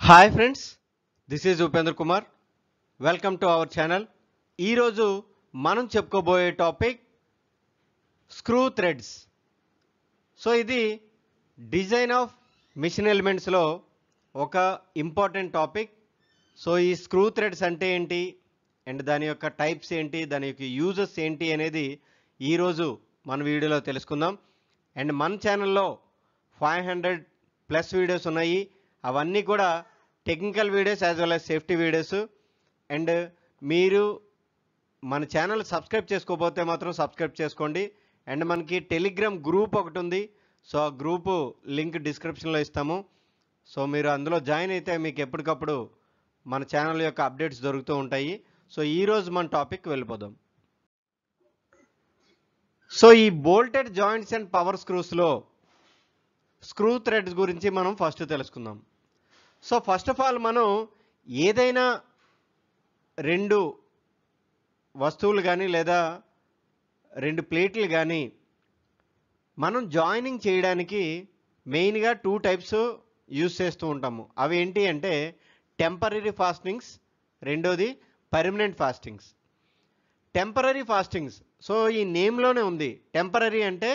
Hi friends, this is Upendra Kumar. Welcome to our channel. ఈరోజు మనం చెప్పుకోబోయే టాపిక్ స్క్రూ థ్రెడ్స్. సో ఇది డిజైన్ ఆఫ్ మిషన్ ఎలిమెంట్స్లో ఒక ఇంపార్టెంట్ టాపిక్. సో ఈ స్క్రూ థ్రెడ్స్ అంటే ఏంటి అండ్ దాని యొక్క టైప్స్ ఏంటి, దాని యొక్క యూజెస్ ఏంటి అనేది ఈరోజు మన వీడియోలో తెలుసుకుందాం. అండ్ మన ఛానల్లో 500+ వీడియోస్ ఉన్నాయి. అవన్నీ కూడా technical videos as well as safety videos. And మీరు మన ఛానల్ సబ్స్క్రైబ్ చేసుకోకపోతే మాత్రం సబ్స్క్రైబ్ చేసుకోండి. అండ్ మనకి టెలిగ్రామ్ గ్రూప్ ఒకటి ఉంది. సో ఆ గ్రూపు లింక్ డిస్క్రిప్షన్లో ఇస్తాము. సో మీరు అందులో జాయిన్ అయితే మీకు ఎప్పటికప్పుడు మన ఛానల్ యొక్క అప్డేట్స్ దొరుకుతూ ఉంటాయి. సో ఈరోజు మన టాపిక్ వెళ్ళిపోదాం. సో ఈ బోల్టెడ్ జాయింట్స్ అండ్ పవర్ స్క్రూస్లో స్క్రూ థ్రెడ్స్ గురించి మనం ఫస్ట్ తెలుసుకుందాం. సో ఫస్ట్ ఆఫ్ ఆల్ మనం ఏదైనా రెండు వస్తువులు కానీ లేదా రెండు ప్లేట్లు కానీ మనం జాయినింగ్ చేయడానికి మెయిన్గా 2 టైప్స్ యూజ్ చేస్తూ ఉంటాము. అవి ఏంటి అంటే టెంపరరీ ఫాస్టింగ్స్, రెండోది permanent fastings. Temporary fastenings, so ఈ నేమ్లోనే ఉంది. టెంపరరీ అంటే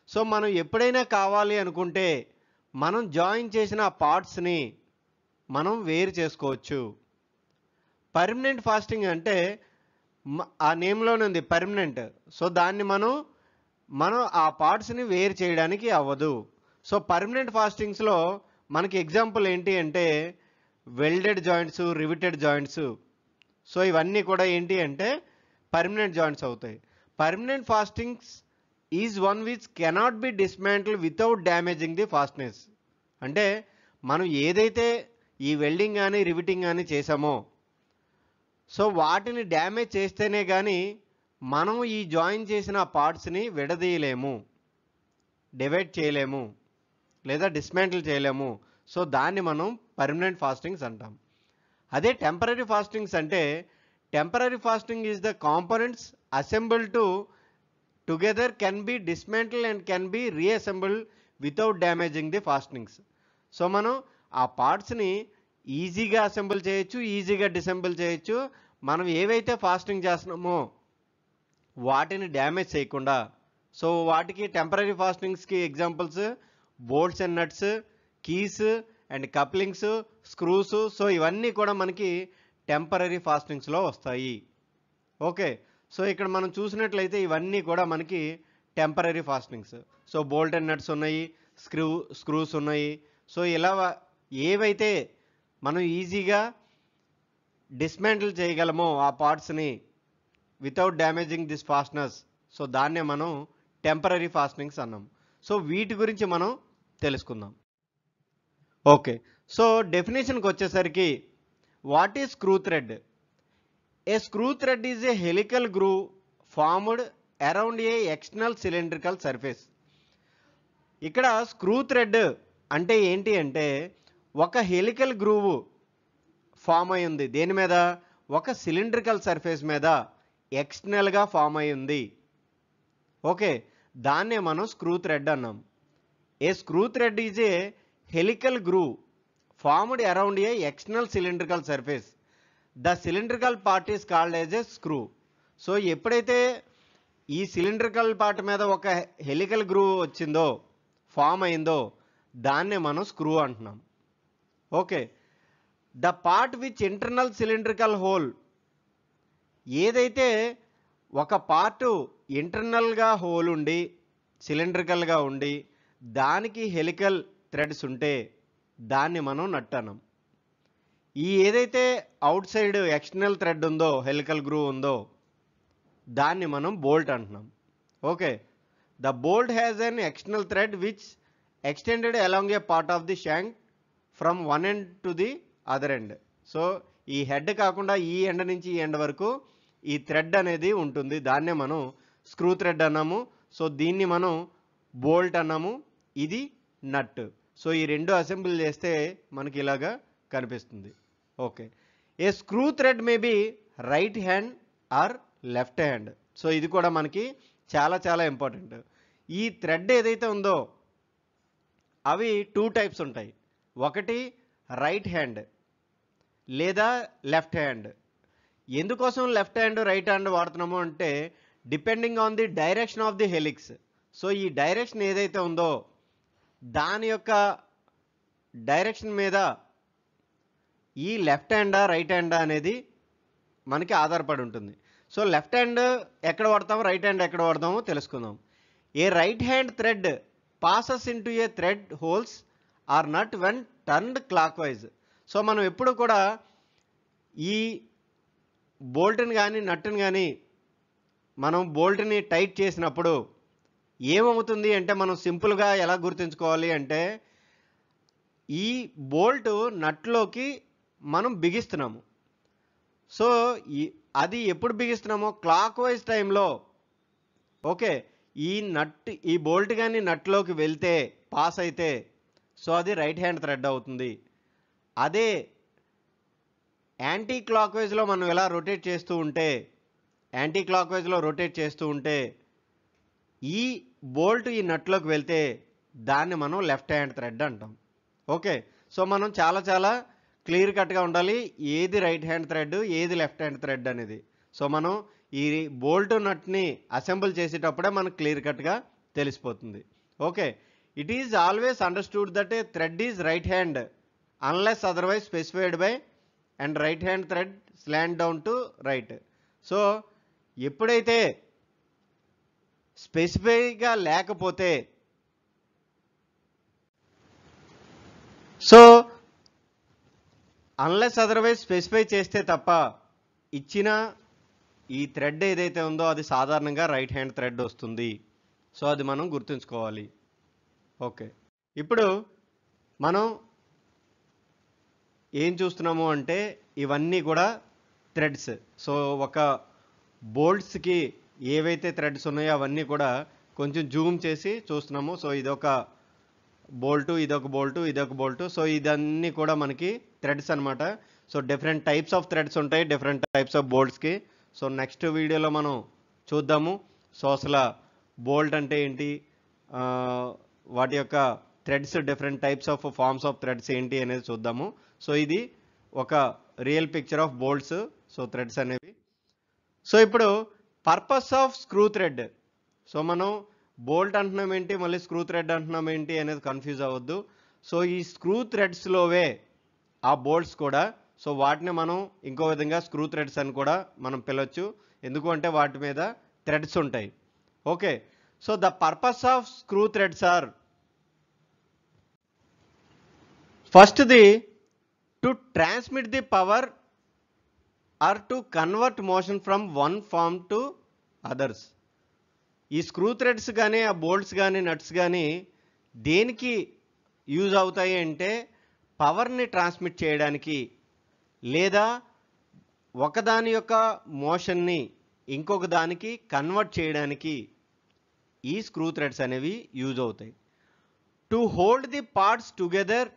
సో మనం ఎప్పుడైనా కావాలి అనుకుంటే మనం జాయిన్ చేసిన ఆ పార్ట్స్ని మనం వేరు చేసుకోవచ్చు. పర్మనెంట్ ఫాస్టింగ్ అంటే ఆ నేమ్లోనే ఉంది పర్మనెంట్. సో దాన్ని మనం ఆ పార్ట్స్ని వేరు చేయడానికి అవ్వదు. సో పర్మనెంట్ ఫాస్టింగ్స్లో మనకి ఎగ్జాంపుల్ ఏంటి అంటే welded joints, riveted joints. So ఇవన్నీ కూడా ఏంటి అంటే పర్మనెంట్ జాయింట్స్ అవుతాయి. Permanent fastings is one which cannot be dismantle without damaging the fastness. అంటే మనం ఏదైతే ఈ వెల్డింగ్ కానీ రివిటింగ్ కానీ చేసామో సో వాటిని డ్యామేజ్ చేస్తేనే కానీ మనం ఈ జాయిన్ చేసిన పార్ట్స్ని విడదీయలేము, డివైడ్ చేయలేము లేదా డిస్మాంటిల్ చేయలేము. సో దాన్ని మనం పర్మనెంట్ ఫాస్టింగ్స్ అంటాం. అదే టెంపరరీ ఫాస్టింగ్స్ అంటే temporary fasting is the components assemble together can be dismantle and can be reassemble without damaging the fastings. So మనం ఆ పార్ట్స్ని ఈజీగా అసెంబుల్ చేయొచ్చు, ఈజీగా డిసెంబుల్ చేయొచ్చు. మనం ఏవైతే ఫాస్టింగ్ చేస్తున్నామో వాటిని డ్యామేజ్ చేయకుండా. సో వాటికి టెంపరరీ ఫాస్టింగ్స్కి examples bolts and nuts, keys and couplings, screws. So ఇవన్నీ కూడా మనకి టెంపరరీ ఫాస్టింగ్స్లో వస్తాయి. ఓకే, సో ఇక్కడ మనం చూసినట్లయితే ఇవన్నీ కూడా మనకి temporary fastenings. So bolt and nuts ఉన్నాయి, స్క్రూస్ ఉన్నాయి. సో ఇలా ఏవైతే మనం ఈజీగా డిస్మాంటిల్ చేయగలమో ఆ పార్ట్స్ని without damaging this fasteners, so దాన్నే మనం టెంపరరీ ఫాస్టింగ్స్ అన్నాం. సో వీటి గురించి మనం తెలుసుకుందాం. ఓకే, సో డెఫినేషన్కి వచ్చేసరికి what is screw thread? A screw thread is a helical groove formed around a external cylindrical surface. ఇక్కడ స్క్రూ థ్రెడ్ అంటే ఏంటి అంటే ఒక హెలికల్ గ్రూవ్ ఫామ్ అయి ఉంది. దేని మీద? ఒక సిలిండ్రికల్ సర్ఫేస్ మీద ఎక్స్టర్నల్గా ఫామ్ అయి ఉంది. ఓకే, దాన్నే మనం స్క్రూ థ్రెడ్ అన్నాం. A screw thread is a helical groove formed around a external cylindrical surface. The cylindrical part is called as a screw. So ఎప్పుడైతే ఈ సిలిండ్రికల్ పార్ట్ మీద ఒక హెలికల్ గ్రూవ్ వచ్చిందో, ఫామ్ అయిందో, దాన్నే మనం స్క్రూ అంటున్నాం. Okay, the part which internal cylindrical whole, ఏదైతే ఒక పార్ట్ ఇంటర్నల్గా హోల్ ఉండి సిలిండ్రికల్గా ఉండి దానికి హెలికల్ థ్రెడ్స్ ఉంటే దాన్ని మనం నట్ అన్నాం. ఈ ఏదైతే అవుట్ సైడ్ ఎక్స్టర్నల్ థ్రెడ్ ఉందో, హెలికల్ గ్రూవ్ ఉందో, దాన్ని మనం బోల్ట్ అంటున్నాం. Okay, the bolt has an external thread which extended along a part of the shank from one end to the other end. So ఈ హెడ్ కాకుండా ఈ end నుంచి ఈ ఎండ్ వరకు ఈ థ్రెడ్ అనేది ఉంటుంది. దాన్నే మనం స్క్రూ థ్రెడ్ అన్నాము. సో దీన్ని మనం బోల్ట్ అన్నాము, ఇది నట్. సో ఈ రెండు అసెంబుల్ చేస్తే మనకి ఇలాగా కనిపిస్తుంది. Okay, a screw thread may be right hand or left hand. So ఇది కూడా మనకి చాలా చాలా ఇంపార్టెంట్. ఈ థ్రెడ్ ఏదైతే ఉందో అవి 2 టైప్స్ ఉంటాయి. ఒకటి రైట్ హ్యాండ్, లేదా లెఫ్ట్ హ్యాండ్. ఎందుకోసం లెఫ్ట్ హ్యాండ్ రైట్ హ్యాండ్ వాడుతున్నాము అంటే depending on the direction of the helix. So ఈ డైరెక్షన్ ఏదైతే ఉందో దాని యొక్క డైరెక్షన్ మీద ఈ లెఫ్ట్ హ్యాండా రైట్ హ్యాండా అనేది మనకి ఆధారపడి ఉంటుంది. సో లెఫ్ట్ హ్యాండ్ ఎక్కడ వాడతాము, రైట్ హ్యాండ్ ఎక్కడ వాడతామో తెలుసుకుందాం. A right hand thread passes into a thread holes or nut when turned clockwise. So మనం ఎప్పుడు కూడా ఈ బోల్ట్ని కానీ నట్టుని కానీ మనం బోల్ట్ని టైట్ చేసినప్పుడు ఏమవుతుంది అంటే మనం సింపుల్గా ఎలా గుర్తుంచుకోవాలి అంటే ఈ బోల్ట్ నట్లోకి మనం బిగిస్తున్నాము. సో అది ఎప్పుడు బిగిస్తున్నామో క్లాక్ వైజ్ టైంలో. ఓకే, ఈ బోల్ట్ కానీ నట్లోకి వెళ్తే పాస్ అయితే సో అది రైట్ హ్యాండ్ థ్రెడ్ అవుతుంది. అదే యాంటీ క్లాక్ వైజ్లో మనం ఎలా రొటేట్ చేస్తూ ఉంటే ఈ బోల్ట్ ఈ నట్లోకి వెళ్తే దాన్ని మనం లెఫ్ట్ హ్యాండ్ థ్రెడ్ అంటాం. ఓకే, సో మనం చాలా క్లియర్ కట్గా ఉండాలి ఏది రైట్ హ్యాండ్ థ్రెడ్ ఏది లెఫ్ట్ హ్యాండ్ థ్రెడ్ అనేది. సో మనం ఈ బోల్ట్ నట్ని అసెంబుల్ చేసేటప్పుడే మనకు క్లియర్ కట్గా తెలిసిపోతుంది. Okay, it is always understood that A thread is right hand unless otherwise specified by and right hand thread slant down to right. So ఎప్పుడైతే స్పెసిఫైగా లేకపోతే so unless otherwise specify చేస్తే తప్ప ఇచ్చిన ఈ థ్రెడ్ ఏదైతే ఉందో అది సాధారణంగా రైట్ హ్యాండ్ థ్రెడ్ వస్తుంది. సో అది మనం గుర్తుంచుకోవాలి. ఓకే, ఇప్పుడు మనం ఏం చూస్తున్నాము అంటే ఇవన్నీ కూడా థ్రెడ్స్. సో ఒక బోల్ట్స్కి ఏవైతే థ్రెడ్స్ ఉన్నాయో అవన్నీ కూడా కొంచెం జూమ్ చేసి చూస్తున్నాము. సో ఇదొక బోల్టు, ఇదొక బోల్టు. సో ఇదన్నీ కూడా మనకి థ్రెడ్స్ అనమాట. So different types of threads ఉంటాయి డిఫరెంట్ టైప్స్ ఆఫ్ బోల్ట్స్కి. సో నెక్స్ట్ వీడియోలో మనం చూద్దాము. సో అసలు బోల్ట్ అంటే ఏంటి, వాటి యొక్క threads different types of forms of threads ఏంటి అనేది చూద్దాము. సో ఇది ఒక real picture of bolts, so threads అనేవి. సో ఇప్పుడు purpose of screw thread. So మనం బోల్ట్ అంటున్నాం ఏంటి, మళ్ళీ స్క్రూ థ్రెడ్ అంటున్నాం ఏంటి అనేది కన్ఫ్యూజ్ అవ్వద్దు. సో ఈ స్క్రూ థ్రెడ్స్లోవే ఆ బోల్ట్స్ కూడా. సో వాటిని మనం ఇంకో విధంగా స్క్రూ థ్రెడ్స్ అని కూడా మనం పిలవచ్చు, ఎందుకు అంటే వాటి మీద థ్రెడ్స్ ఉంటాయి. Okay, so the purpose of screw threads are first the to transmit the power or to convert motion from one form to others. ఈ స్క్రూ థ్రెడ్స్ కానీ ఆ బోల్ట్స్ కానీ నట్స్ కానీ దేనికి యూజ్ అవుతాయి అంటే పవర్ని ట్రాన్స్మిట్ చేయడానికి లేదా ఒకదాని యొక్క మోషన్ని ఇంకొక దానికి కన్వర్ట్ చేయడానికి ఈ స్క్రూ థ్రెడ్స్ అనేవి యూజ్ అవుతాయి. To hold the parts together.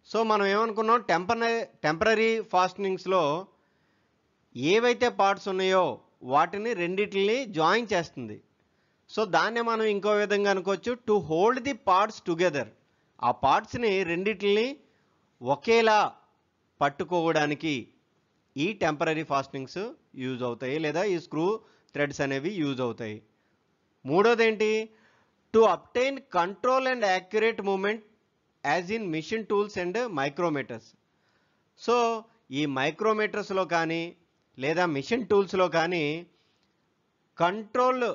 So మనం ఏమనుకున్నాం, టెంపరరీ ఫాస్టనింగ్స్లో ఏవైతే పార్ట్స్ ఉన్నాయో వాటిని రెండిటిని జాయిన్ చేస్తుంది. సో దాన్నే మనం ఇంకో విధంగా అనుకోవచ్చు, to hold the parts together. ఆ పార్ట్స్ని రెండిటిని ఒకేలా పట్టుకోవడానికి ఈ టెంపరరీ ఫాస్టనింగ్స్ యూజ్ అవుతాయి లేదా ఈ స్క్రూ థ్రెడ్స్ అనేవి యూజ్ అవుతాయి. మూడోది ఏంటి, to obtain control and accurate movement as in machine tools and micrometers. So ఈ మైక్రోమీటర్స్లో కానీ లేదా మిషన్ టూల్స్లో కానీ కంట్రోల్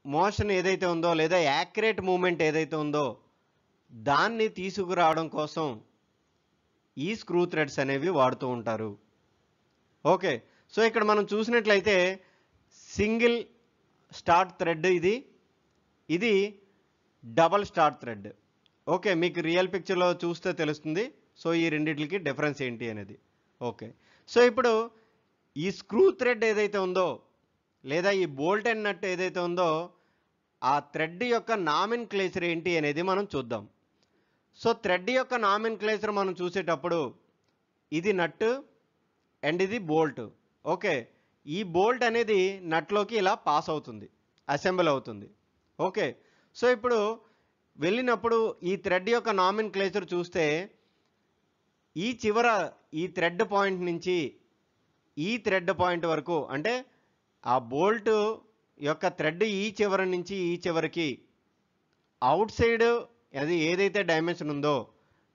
మోషన్ ఏదైతే ఉందో లేదా యాక్యురేట్ మూమెంట్ ఏదైతే ఉందో దాన్ని తీసుకురావడం కోసం ఈ స్క్రూ థ్రెడ్స్ అనేవి వాడుతూ ఉంటారు. ఓకే, సో ఇక్కడ మనం చూసినట్లయితే సింగిల్ స్టార్ట్ థ్రెడ్ ఇది డబల్ స్టార్ట్ థ్రెడ్. ఓకే, మీకు రియల్ పిక్చర్లో చూస్తే తెలుస్తుంది. సో ఈ రెండిట్లకి డిఫరెన్స్ ఏంటి అనేది. ఓకే, సో ఇప్పుడు ఈ స్క్రూ థ్రెడ్ ఏదైతే ఉందో లేదా ఈ బోల్ట్ అండ్ నట్ ఏదైతే ఉందో ఆ థ్రెడ్ యొక్క నామెన్క్లేచర్ ఏంటి అనేది మనం చూద్దాం. సో థ్రెడ్ యొక్క నామెన్క్లేచర్ మనం చూసేటప్పుడు ఇది నట్ అండ్ ఇది బోల్ట్. ఓకే, ఈ బోల్ట్ అనేది నట్లోకి ఇలా పాస్ అవుతుంది, అసెంబుల్ అవుతుంది. ఓకే, సో ఇప్పుడు వెళ్ళినప్పుడు ఈ థ్రెడ్ యొక్క నామెన్క్లేచర్ చూస్తే ఈ చివర ఈ థ్రెడ్ పాయింట్ నుంచి ఈ థ్రెడ్ పాయింట్ వరకు, అంటే ఆ బోల్ట్ యొక్క థ్రెడ్ ఈ చివరి నుంచి ఈ చివరికి అవుట్ సైడ్ అది ఏదైతే డైమెన్షన్ ఉందో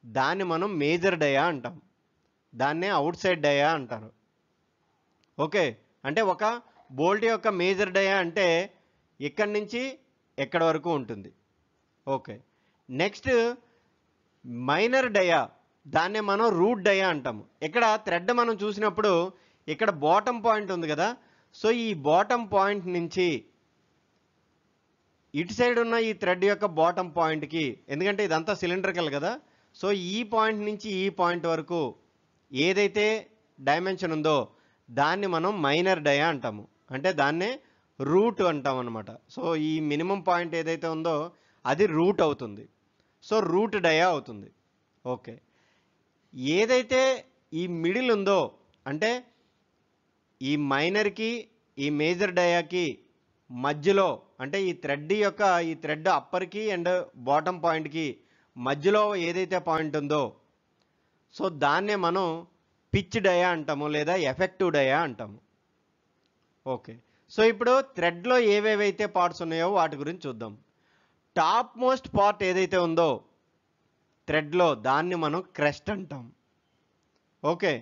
దాన్ని మనం మేజర్ డయా అంటాం. దాన్నే అవుట్ సైడ్ డయా అంటారు. ఓకే, అంటే ఒక బోల్ట్ యొక్క మేజర్ డయా అంటే ఇక్కడి నుంచి ఎక్కడి వరకు ఉంటుంది. ఓకే, నెక్స్ట్ మైనర్ డయా, దాన్నే మనం రూట్ డయా అంటాము. ఇక్కడ థ్రెడ్ మనం చూసినప్పుడు ఇక్కడ బాటమ్ పాయింట్ ఉంది కదా, సో ఈ బాటమ్ పాయింట్ నుంచి ఇటు సైడ్ ఉన్న ఈ థ్రెడ్ యొక్క బాటమ్ పాయింట్కి, ఎందుకంటే ఇదంతా సిలిండ్రికల్ కదా, సో ఈ పాయింట్ నుంచి ఈ పాయింట్ వరకు ఏదైతే డైమెన్షన్ ఉందో దాన్ని మనం మైనర్ డయా అంటాము. అంటే దాన్నే రూట్ అంటాం అనమాట. సో ఈ మినిమం పాయింట్ ఏదైతే ఉందో అది రూట్ అవుతుంది. సో రూట్ డయా అవుతుంది. ఓకే, ఏదైతే ఈ మిడిల్ ఉందో, అంటే ఈ మైనర్కి ఈ మేజర్ డయాకి మధ్యలో, అంటే ఈ థ్రెడ్ అప్పర్కి అండ్ బాటమ్ పాయింట్కి మధ్యలో ఏదైతే పాయింట్ ఉందో సో దాన్నే మనం పిచ్ డయా అంటాము లేదా ఎఫెక్టివ్ డయా అంటాము. ఓకే, సో ఇప్పుడు థ్రెడ్లో ఏవేవైతే పార్ట్స్ ఉన్నాయో వాటి గురించి చూద్దాం. టాప్ మోస్ట్ పార్ట్ ఏదైతే ఉందో థ్రెడ్లో దాన్ని మనం క్రెస్ట్ అంటాం. ఓకే,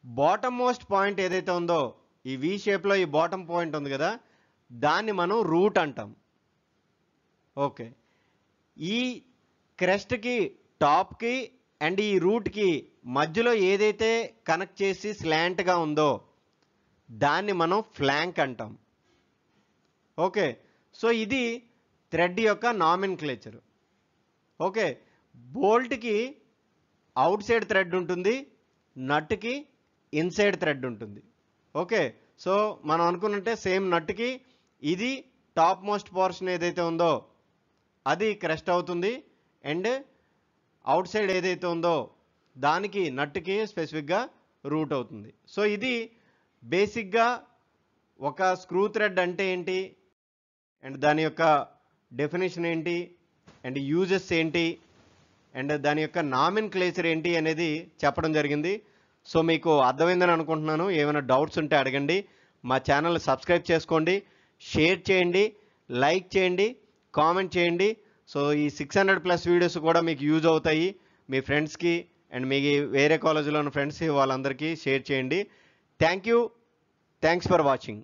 బాటమ్ మోస్ట్ పాయింట్ ఏదైతే ఉందో ఈ వి షేప్లో ఈ బాటమ్ పాయింట్ ఉంది కదా, దాన్ని మనం రూట్ అంటాం. ఓకే, ఈ క్రెస్ట్కి టాప్కి అండ్ ఈ రూట్కి మధ్యలో ఏదైతే కనెక్ట్ చేసి స్లాంట్గా ఉందో దాన్ని మనం ఫ్లాంక్ అంటాం. ఓకే, సో ఇది థ్రెడ్ యొక్క నామెన్క్లేచర్. ఓకే, బోల్ట్కి అవుట్ సైడ్ థ్రెడ్ ఉంటుంది, నట్కి ఇన్సైడ్ థ్రెడ్ ఉంటుంది. ఓకే, సో మనం అనుకున్నట్టే సేమ్ నట్కి ఇది టాప్ మోస్ట్ పోర్షన్ ఏదైతే ఉందో అది క్రెస్ట్ అవుతుంది, అండ్ అవుట్ సైడ్ ఏదైతే ఉందో దానికి నట్కి స్పెసిఫిక్గా రూట్ అవుతుంది. సో ఇది బేసిక్గా ఒక స్క్రూ థ్రెడ్ అంటే ఏంటి అండ్ దాని యొక్క డెఫినేషన్ ఏంటి అండ్ యూజెస్ ఏంటి అండ్ దాని యొక్క నామెన్క్లేచర్ ఏంటి అనేది చెప్పడం జరిగింది. సో మీకు అర్థమైందని అనుకుంటున్నాను. ఏమైనా డౌట్స్ ఉంటే అడగండి. మా ఛానల్ సబ్స్క్రైబ్ చేసుకోండి, షేర్ చేయండి, లైక్ చేయండి, కామెంట్ చేయండి. సో ఈ 600+ వీడియోస్ కూడా మీకు యూజ్ అవుతాయి. మీ ఫ్రెండ్స్కి అండ్ మీ వేరే కాలేజీలో ఉన్న ఫ్రెండ్స్ వాళ్ళందరికీ షేర్ చేయండి. Thanks for watching.